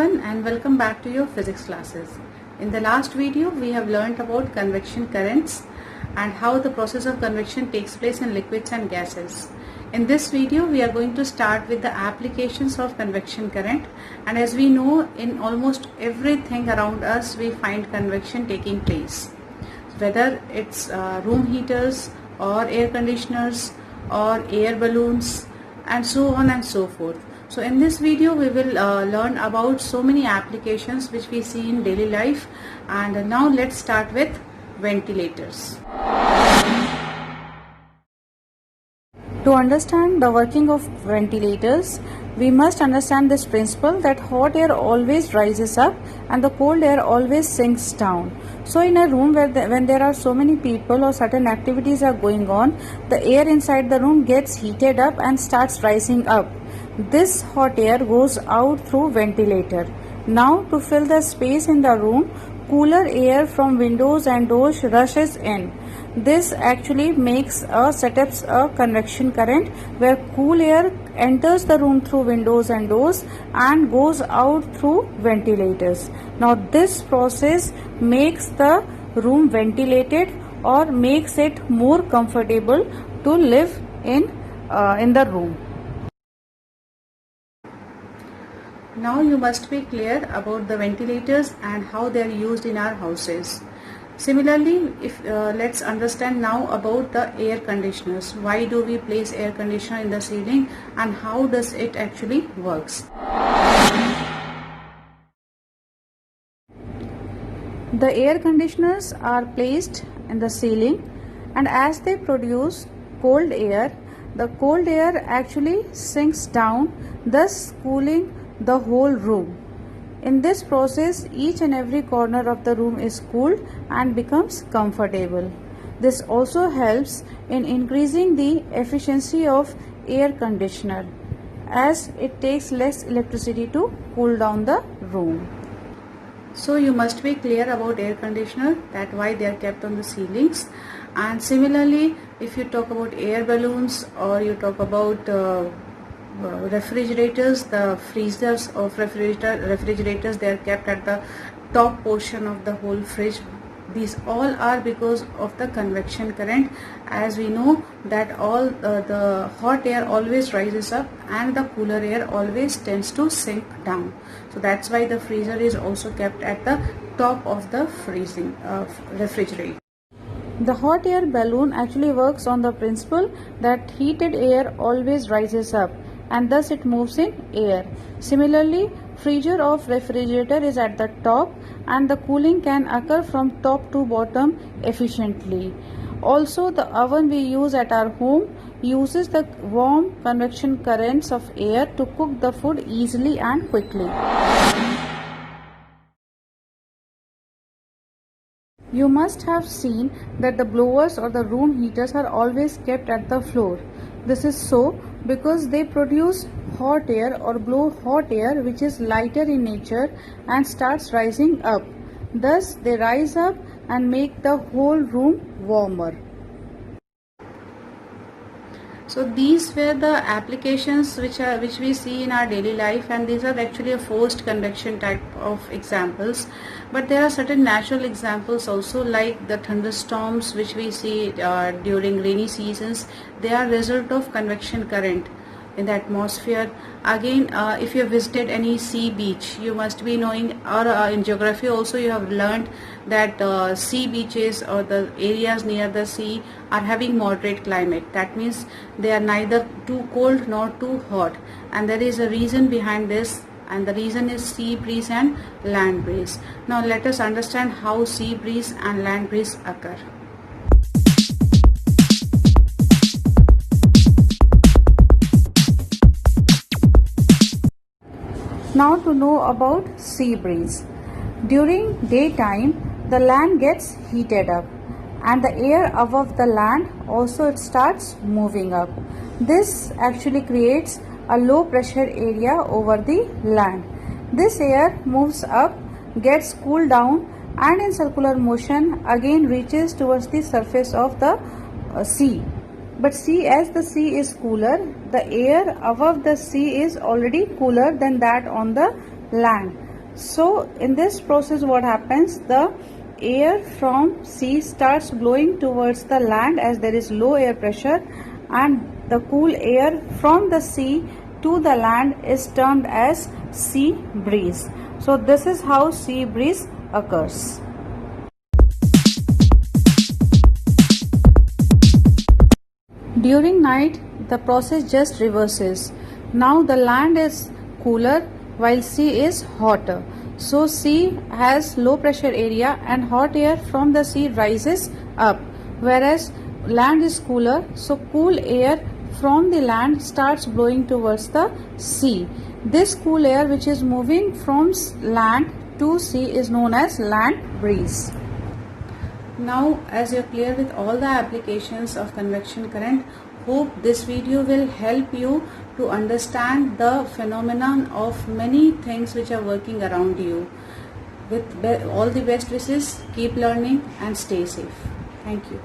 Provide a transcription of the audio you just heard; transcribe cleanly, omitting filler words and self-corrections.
everyone and welcome back to your physics classes. In the last video we have learnt about convection currents and how the process of convection takes place in liquids and gases. In this video we are going to start with the applications of convection current, and as we know, in almost everything around us we find convection taking place, whether it's room heaters or air conditioners or air balloons and so on and so forth. So in this video we will learn about so many applications which we see in daily life, and now let's start with ventilators. To understand the working of ventilators, we must understand this principle that hot air always rises up and the cold air always sinks down. So in a room when there are so many people or certain activities are going on, the air inside the room gets heated up and starts rising up. This hot air goes out through ventilator. Now to fill the space in the room, cooler air from windows and doors rushes in. This actually sets a convection current where cool air enters the room through windows and doors and goes out through ventilators. Now this process makes the room ventilated or makes it more comfortable to live in the room. Now you must be clear about the ventilators and how they are used in our houses. Similarly, let's understand now about the air conditioners. Why do we place air conditioner in the ceiling and how does it actually works? The air conditioners are placed in the ceiling, and as they produce cold air, the cold air actually sinks down, thus cooling the whole room. In this process, each and every corner of the room is cooled and becomes comfortable. This also helps in increasing the efficiency of air conditioner, as it takes less electricity to cool down the room. So you must be clear about air conditioner, that why they are kept on the ceilings. And similarly, if you talk about air balloons or you talk about refrigerators, the freezers of refrigerators, they are kept at the top portion of the whole fridge. These all are because of the convection current, as we know that all the hot air always rises up and the cooler air always tends to sink down. So that's why the freezer is also kept at the top of the refrigerator. The hot air balloon actually works on the principle that heated air always rises up and thus it moves in air. Similarly, freezer of refrigerator is at the top and the cooling can occur from top to bottom efficiently. Also, the oven we use at our home uses the warm convection currents of air to cook the food easily and quickly. You must have seen that the blowers or the room heaters are always kept at the floor. This is so because they produce hot air or blow hot air which is lighter in nature and starts rising up. Thus they rise up and make the whole room warmer. So these were the applications which we see in our daily life, and these are actually a forced convection type of examples. But there are certain natural examples also, like the thunderstorms which we see during rainy seasons. They are result of convection current in the atmosphere. Again, if you have visited any sea beach, you must be knowing, or in geography also you have learned that sea beaches or the areas near the sea are having moderate climate. That means they are neither too cold nor too hot, and there is a reason behind this, and the reason is sea breeze and land breeze. Now let us understand how sea breeze and land breeze occur. Now to know about sea breeze. During daytime, the land gets heated up and the air above the land also it starts moving up. This actually creates a low pressure area over the land. This air moves up, gets cooled down and in circular motion again reaches towards the surface of the sea. But see, as the sea is cooler, the air above the sea is already cooler than that on the land. So in this process what happens, the air from sea starts blowing towards the land as there is low air pressure, and the cool air from the sea to the land is termed as sea breeze. So this is how sea breeze occurs. During night, the process just reverses. Now the land is cooler while sea is hotter. So sea has low pressure area and hot air from the sea rises up, whereas land is cooler, so cool air from the land starts blowing towards the sea. This cool air which is moving from land to sea is known as land breeze. Now, as you're clear with all the applications of convection current, hope this video will help you to understand the phenomenon of many things which are working around you. With all the best wishes, keep learning and stay safe. Thank you.